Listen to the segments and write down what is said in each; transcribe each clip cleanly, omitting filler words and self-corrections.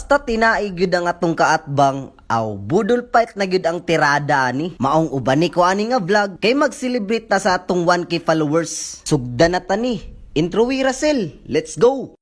Basta tinaig gyud ang atong kaatbang, aw budol fight na gyud ang tirada ani. Maong uban ni ko ani nga vlog kay mag-celebrate ta sa atong 1K followers. Sugda na tani. Intro we Russell. Let's go.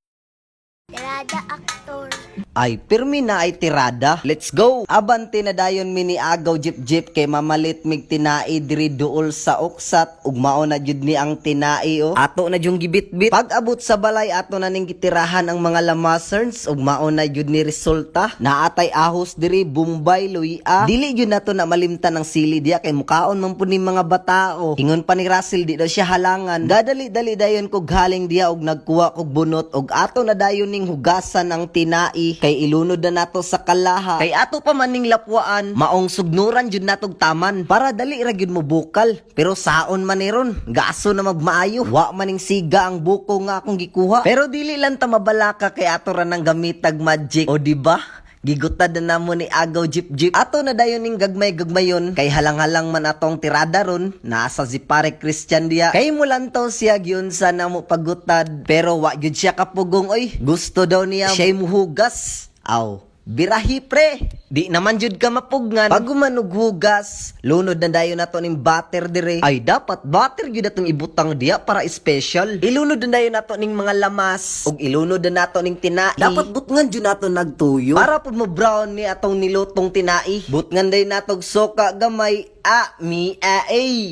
Tirada aktor. Ay, pirmi na ay tirada. Let's go! Abante na dayon mini agaw jeep kay mamalit mig tinai diri duol sa uksat ug mao na jud ni ang tinai o. Ato na jung gibitbit. Pag abot sa balay ato na ning gitirahan ang mga lamaserns ug mao na jud ni resulta. Naatay ahos diri Bombay Luia. Dili jud nato na malimtan ang sili diya kay mukaon man pud ni mga batao. Ingon pa ni Russell di daw siya halangan. Gadali-dali dayon kog haling diya ug nagkuha kog bunot ug ato na dayon ning hugasan ang tinai kay ilunod na nato sa kalaha. Kay ato pa maning lapwaan, maong sugnuran jud natog taman para dali ra gyud mo bukal. Pero saon man ni ron, gaso na magmaayo. Wa maning siga ang buko nga akong gikuha. Pero dili lang ta mabalaka kay ato ra nang gamitag magic. O di ba? Gigutad na namo ni agaw jeep. Ato na dayon ning gagmay-gagmayon kay halang-halang man atong tirada ron. Nasa si pare Christian diya. Kay mulantaw siya gyud sa namo pagutad pero wa gyud siya kapugong oy. Gusto daw niya siya muhugas. Aw, birahi pre. Di naman jud ka mapugnan. Pag umanog hugas, lunod na dayon nato ning butter dire. Ay dapat butter gyud atong ibutang diya para special. Ilunod na dayon nato ning mga lamas ug ilunod na nato ning tinai. Dapat butngan jud nato nagtuyo para pud mo brown ni atong nilutong tinai. Butngan dayon natog soka gamay.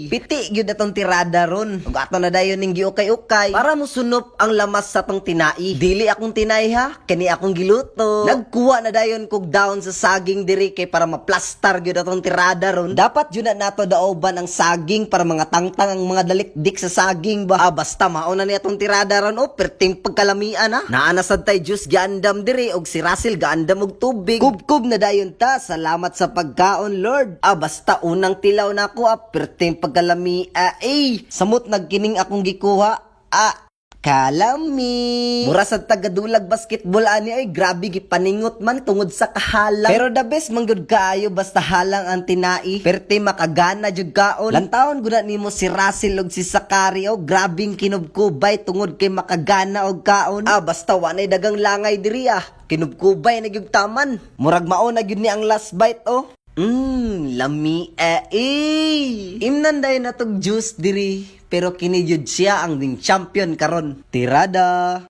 Piti gyud atong tirada ron. Ug ato na dayon ning giukay-ukay para mosunop ang lamas sa atong tinai. Dili akong tinai ha, kani akong giluto. Nagkuha na dayon kog down sa saging diri kay para maplastar gyud atong tirada ron. Dapat jud na nato daoban ang saging para mga tangtang ang mga dalikdik sa saging ba. Basta mao na ni atong tirada ron o perting pagkalamian ha. Naana sad tay juice gaandam diri og si Russell gaandam og tubig. Kubkub na dayon ta. Salamat sa pagkaon Lord. Basta unang tilaw na ako perting pagkalami samot nagkining akong gikuha kalami. Mura sa tagadulag basketball ani ay grabe gipaningot man tungod sa kahalang. Pero the best manggod kaayo basta halang ang tinai. Perte makagana jud kaon. Lantawon gud nimo si Russell ug si Sakari o grabing kinubkubay tungod kay makagana og kaon. Basta wa nay dagang langay diri kinubkubay na gyud taman. Murag mao na gyud ni ang last bite lami imnanday na tog juice diri pero kini jud siya ang ding champion karon. Tirada.